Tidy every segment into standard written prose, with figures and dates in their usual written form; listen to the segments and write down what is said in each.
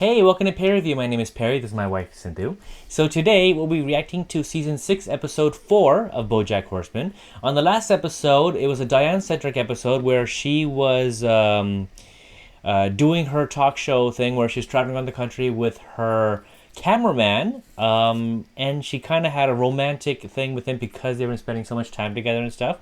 Hey, welcome to Perry Review. My name is Perry. This is my wife, Sindhu. So today we'll be reacting to Season 6, Episode 4 of Bojack Horseman. On the last episode, it was a Diane-centric episode where she was doing her talk show thing where she's traveling around the country with her cameraman. And she kind of had a romantic thing with him because they were spending so much time together and stuff.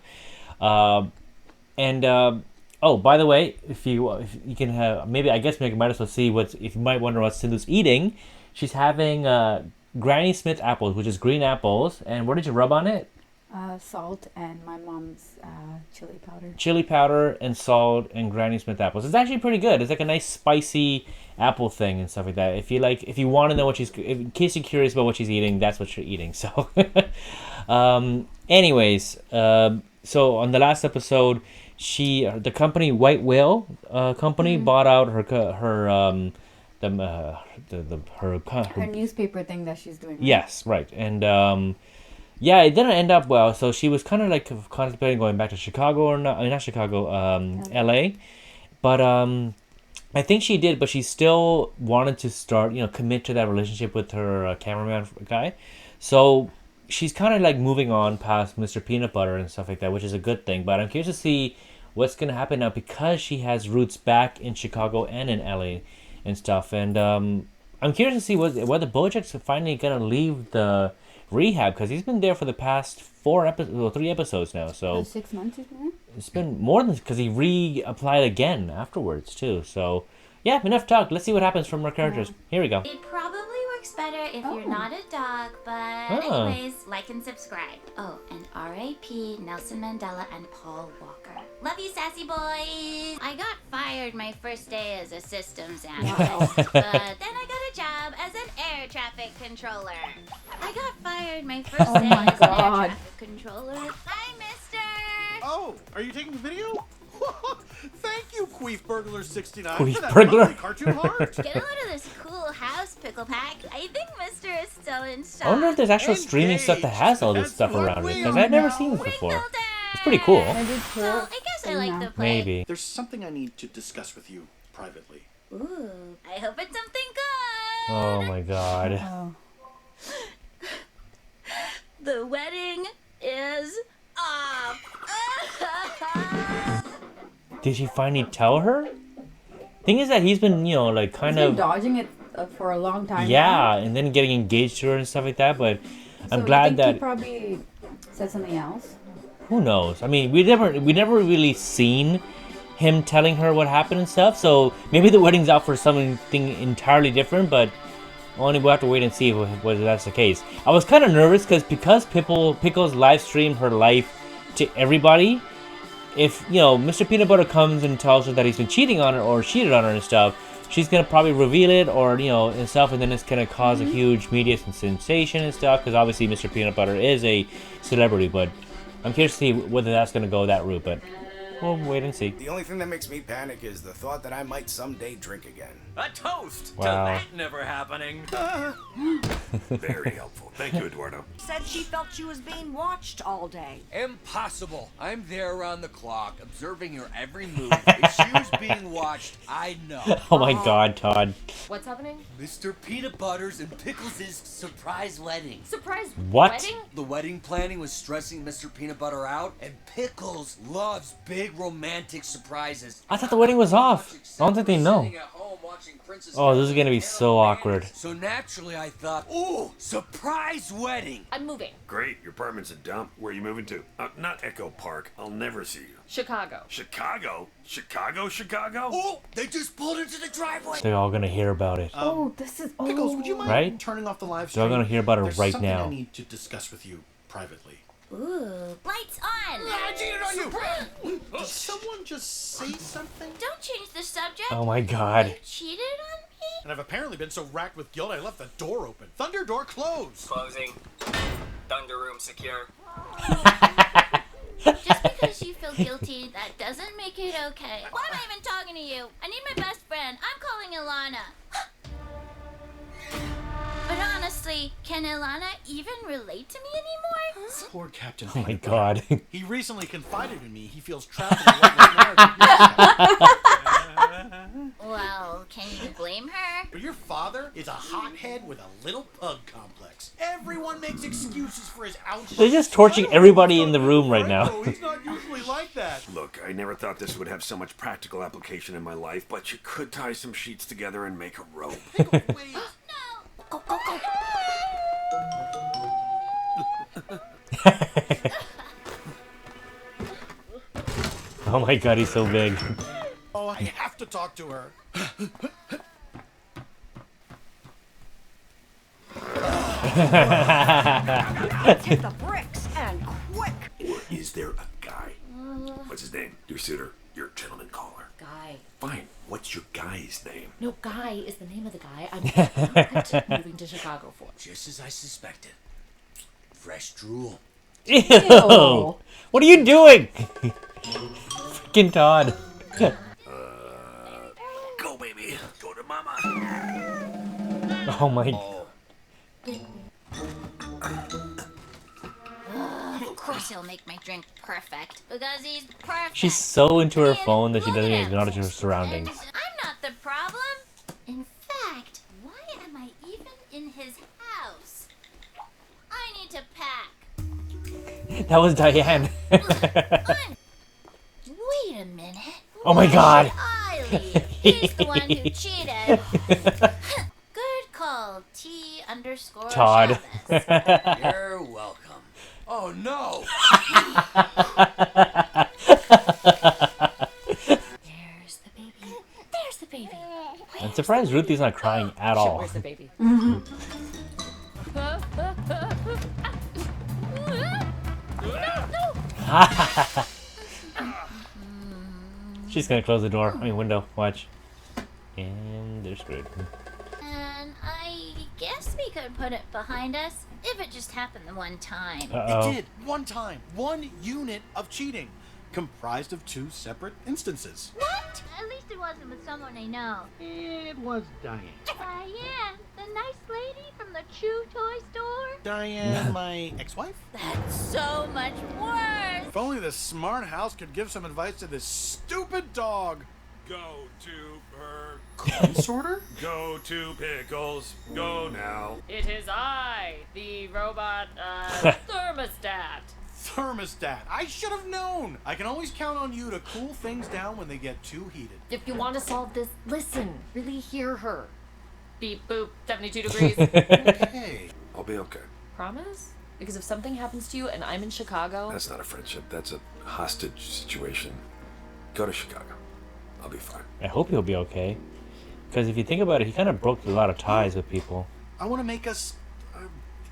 Oh, by the way, if you can have, maybe I guess you might as well see if you might wonder what Sindhu's eating. She's having Granny Smith apples, which is green apples. And what did you rub on it? Salt and my mom's chili powder. Chili powder and salt and Granny Smith apples. It's actually pretty good. It's like a nice spicy apple thing and stuff like that. If you want to know in case you're curious about what she's eating, that's what you're eating. So, anyways, so on the last episode, the company White Whale company bought out her newspaper thing that she's doing. Right? Yes, right, and yeah, it didn't end up well. So she was kind of like contemplating going back to Chicago or not. I mean, not Chicago, L.A. But I think she did. But she still wanted to start, commit to that relationship with her cameraman guy. So she's kind of like moving on past Mr. Peanutbutter and stuff like that, which is a good thing. But I'm curious to see what's going to happen now because she has roots back in Chicago and in LA and stuff. And I'm curious to see whether Bojack's finally going to leave the rehab because he's been there for the past 3 episodes now. So 6 months, isn't it? It's been more than because he reapplied again afterwards too. So yeah, enough talk. Let's see what happens from our characters. Here we go. It probably works better if you're not a dog, but anyways, like and subscribe. Oh, and R.I.P. Nelson Mandela and Paul Walker. Love you, sassy boys! I got fired my first day as a systems analyst, but then I got a job as an air traffic controller. I got fired my first day as an air traffic controller. Hi, mister! Oh, are you taking the video? Thank you, Queef Burglar 69 Queef for that Burglar. lovely cartoon heart. Get a load of this cool house, Pickle Pack. I think Mister is still in stock. I wonder if there's actual streaming stuff that has all this stuff around it because I've never seen this before. It's pretty cool. So I guess I like the play. Maybe. There's something I need to discuss with you privately. Ooh, I hope it's something good. Oh my god. Oh. The wedding is off. Did she finally tell her? Thing is that he's been, kind He's been of dodging it for a long time. yeah, now. and then getting engaged to her and stuff like that. But I'm So glad you think that he probably said something else. who knows? I mean, we never really seen him telling her what happened and stuff. So maybe the wedding's out for something entirely different. But only we'll have to wait and see whether that's the case. I was kind of nervous because Pickles live streamed her life to everybody. If, Mr. Peanutbutter comes and tells her that he's been cheating on her or cheated on her and stuff, she's going to probably reveal it or, and stuff, and then it's going to cause a huge media sensation and stuff, because obviously Mr. Peanutbutter is a celebrity, but I'm curious to see whether that's going to go that route, but we'll wait and see. The only thing that makes me panic is the thought that I might someday drink again. A toast Wow. to that never happening. Very helpful. Thank you, Eduardo. Said she felt she was being watched all day. Impossible. I'm there around the clock, observing her every move. If she was being watched, I'd know. Oh my god, Todd. What's happening? Mr. Peanutbutter's and Pickles' surprise wedding. Surprise What? wedding? The wedding planning was stressing Mr. Peanutbutter out, and Pickles loves big romantic surprises. I thought the wedding was off. I don't think they know. Sitting at home watching Princess Oh, this is going to be so awkward. So naturally I thought, ooh, surprise wedding. I'm moving. Great. Your apartment's a dump. Where are you moving to? Not Echo Park. I'll never see you. Chicago. Chicago? Chicago? Oh, they just pulled into the driveway. They're all going to hear about it. This is Pickles, would you mind Right? turning off the live They're stream? all going to hear about it There's right something now. I need to discuss with you privately. Ooh, lights on. I cheated on you. Did someone just say something? Don't change the subject. Oh my god. You cheated on me? And I've apparently been so racked with guilt I left the door open. Thunder door closed. Closing. Thunder room secure. Just because you feel guilty, that doesn't make it okay. Why am I even talking to you? I need my best friend. I'm calling Ilana. But honestly, can Ilana even relate to me anymore? Poor Captain. Oh my god. He recently confided in me he feels trapped in a loveless marriage. Well, can you blame blame her. But your father is a hothead with a little pug complex. Everyone makes excuses for his ouch. They're just torching everybody in the room right now. He's not usually like that. Look, I never thought this would have so much practical application in my life, but you could tie some sheets together and make a rope. Pickles, wait. Go, go, go. Oh my god, he's so big. Oh, I have to talk to her. Hit the bricks and quick. Or is there a guy? What's his name? Your suitor, your gentleman caller. Guy. Fine. What's your guy's name? No, Guy is the name of the guy I'm not moving to Chicago for. Just as I suspected. Fresh drool. Ew! What are you doing? Freaking Todd. Go, baby. Go to mama. Oh my. Of course he'll make my drink perfect. Because he's perfect. She's so into her See, phone that she look doesn't at even him. acknowledge her surroundings. And I'm not the problem. In fact, why am I even in his house? I need to pack. That was Diane. Wait a minute. Oh my god. I leave. He's the one who cheated. Good call, T_Shabbos. You're welcome. Oh no! There's the baby. There's the baby. I'm surprised Ruthie's not crying at all. Where's the baby? She's gonna close the door. I mean, window. Watch. And they're screwed. And I guess we could put it behind us if it just happened the one time. Uh-oh. It did. One time. One unit of cheating. Comprised of 2 separate instances. What? At least it wasn't with someone I know. It was Diane. Diane, the nice lady from the Chew toy store? Diane, my ex-wife? That's so much worse. If only the smart house could give some advice to this stupid dog. Go to her. Consorter? Go to Pickles. Go now. It is I, the robot thermostat. Thermostat. I should have known. I can always count on you to cool things down when they get too heated. If you want to solve this, listen. Really hear her. Beep boop, 72 degrees. Hey. I'll be okay. Promise? Because if something happens to you and I'm in Chicago... That's not a friendship. That's a hostage situation. Go to Chicago. I'll be fine. I hope he'll be okay. Because if you think about it, he kind of broke a lot of ties with people. I want to make us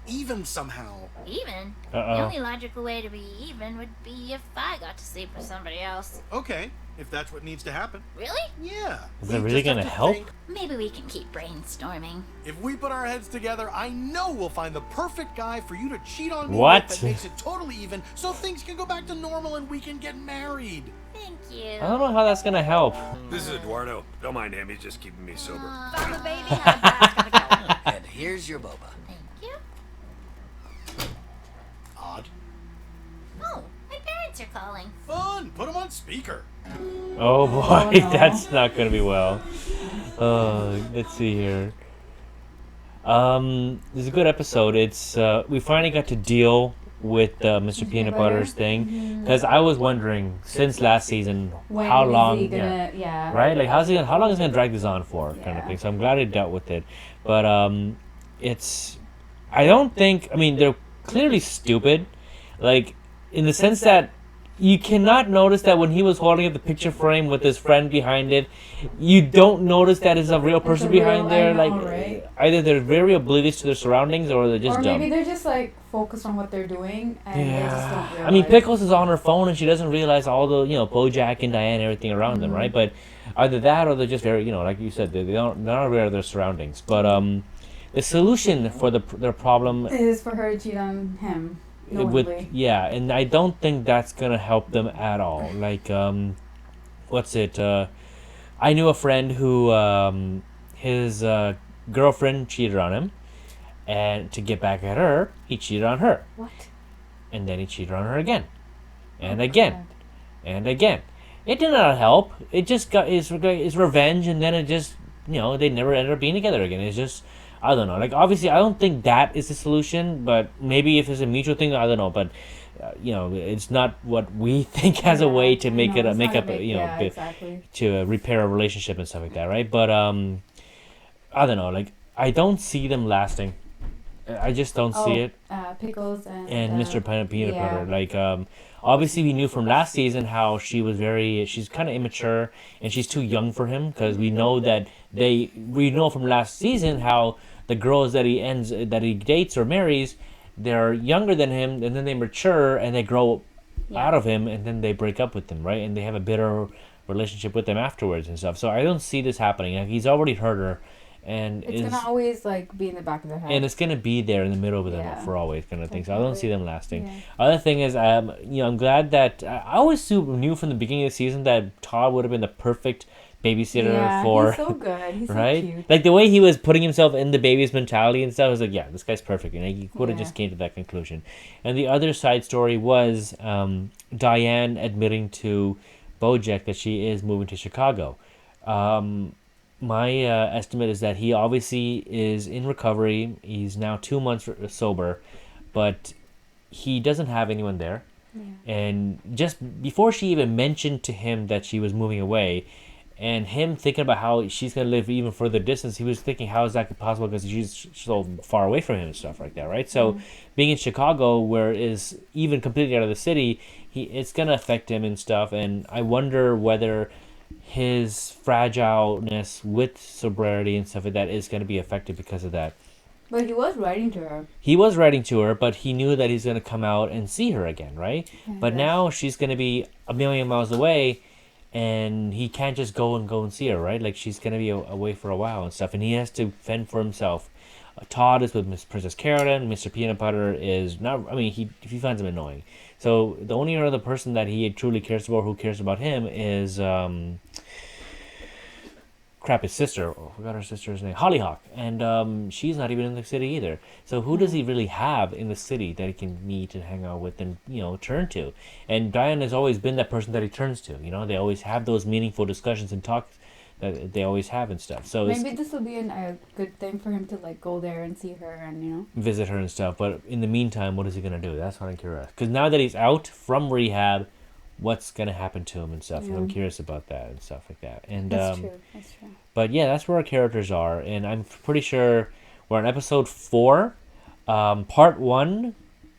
even somehow. Even? Uh-oh. The only logical way to be even would be if I got to sleep with somebody else. Okay, if that's what needs to happen. Really? Yeah. Is that We really just have gonna to help? think. Maybe we can keep brainstorming. If we put our heads together, I know we'll find the perfect guy for you to cheat on me What? with that makes it totally even, so things can go back to normal and we can get married. Thank you. I don't know how that's gonna help. This is Eduardo. Don't mind him. He's just keeping me sober. Found the baby. Now Dad's gotta go. And here's your boba. Thank you. Odd. Oh, my parents are calling. Fun. Put him on speaker. Oh boy, no. that's not gonna be well. Let's see here. This is a good episode. It's we finally got to deal with Mr. Peanut Butter's thing, because I was wondering since last season When how is long, he gonna, yeah. right? Like how long is he gonna drag this on for, kind of Yeah. thing. So I'm glad he dealt with it, but it's I don't think, I mean, they're clearly stupid, like in the sense that you cannot notice that when he was holding up the picture frame with his friend behind it, you don't notice that it's a real person a real- behind there. I know, Like right? either they're very oblivious to their surroundings or they're just Or dumb. maybe they're just like focused on what they're doing and they just don't Yeah, realize. I mean, Pickles is on her phone and she doesn't realize all the, Bojack and Diane and everything around them, right? But either that or they're just very, like you said, they're not aware of their surroundings. But the solution for their problem is for her to cheat on him. Knowingly. and I don't think that's gonna help them at all. Like, I knew a friend who his girlfriend cheated on him, and to get back at her, he cheated on her. What? And then he cheated on her again, and again, and again. It did not help. It just got his revenge, and then it just they never ended up being together again. It's just, I don't know. Like, obviously, I don't think that is the solution, but maybe if it's a mutual thing, I don't know. But, it's not what we think as a way to make exactly. to repair a relationship and stuff like that, right? But, I don't know. Like, I don't see them lasting. I just don't see it. Pickles and Mr. Peanut Butter. Like, obviously we knew from last season how she's kind of immature and she's too young for him, because we know from last season how the girls that he dates or marries, they're younger than him, and then they mature and they grow out of him, and then they break up with him, right? And they have a bitter relationship with them afterwards and stuff. So I don't see this happening. Like, he's already hurt her. And it's gonna always be in the back of their head, and it's gonna be there in the middle of them for always, kind of thing. So I don't see them lasting. Yeah. Other thing is, I'm glad that I always knew from the beginning of the season that Todd would have been the perfect babysitter for. He's so good. He's right? so cute. Like the way he was putting himself in the baby's mentality and stuff, I was like, yeah, this guy's perfect, and he would have just came to that conclusion. And the other side story was Diane admitting to Bojack that she is moving to Chicago. My estimate is that he obviously is in recovery. He's now 2 months sober, but he doesn't have anyone there. Yeah. And just before she even mentioned to him that she was moving away, and him thinking about how she's going to live even further distance, he was thinking, how is that possible, because she's so far away from him and stuff like that, right? So being in Chicago, where is even completely out of the city, it's going to affect him and stuff. And I wonder whether his fragileness with sobriety and stuff like that is going to be affected because of that. But he was writing to her. He was writing to her, but he knew that he's going to come out and see her again, right? Yeah, but now she's going to be a million miles away, and he can't just go and see her, right? Like, she's going to be away for a while and stuff, and he has to fend for himself. Todd is with Miss Princess Carolyn. Mr. Peanut Butter is not, he finds him annoying. So the only other person that he truly cares about, who cares about him, is his sister. Oh, I forgot her sister's name. Hollyhock. And she's not even in the city either. So who does he really have in the city that he can meet and hang out with and, turn to? And Diane has always been that person that he turns to. They always have those meaningful discussions and talks that they always have and stuff. So maybe this will be a good thing for him to go there and see her and visit her and stuff. But in the meantime, what is he gonna do? That's what I'm curious. Because now that he's out from rehab, what's gonna happen to him and stuff? Yeah. I'm curious about that and stuff like that. And that's true. But yeah, that's where our characters are, and I'm pretty sure we're on episode 4, part 1.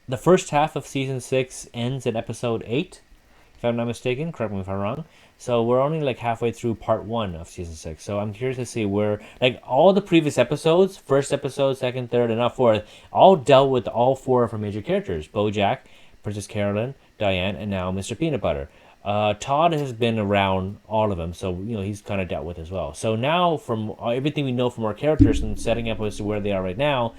The first half of season 6 ends at episode 8, if I'm not mistaken. Correct me if I'm wrong. So we're only halfway through part 1 of season 6. So I'm curious to see where, all the previous episodes, first episode, second, third, and now fourth, all dealt with all 4 of our major characters: Bojack, Princess Carolyn, Diane, and now Mr. Peanut Butter. Todd has been around all of them, so he's kind of dealt with as well. So now, from everything we know from our characters and setting up as to where they are right now,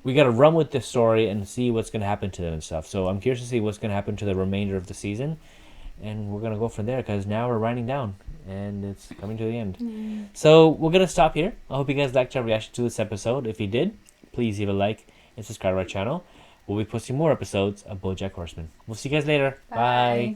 we got to run with this story and see what's going to happen to them and stuff. So I'm curious to see what's going to happen to the remainder of the season. And we're going to go from there, because now we're winding down and it's coming to the end. So we're going to stop here. I hope you guys liked our reaction to this episode. If you did, please leave a like and subscribe to our channel. We'll be posting more episodes of Bojack Horseman. We'll see you guys later. Bye.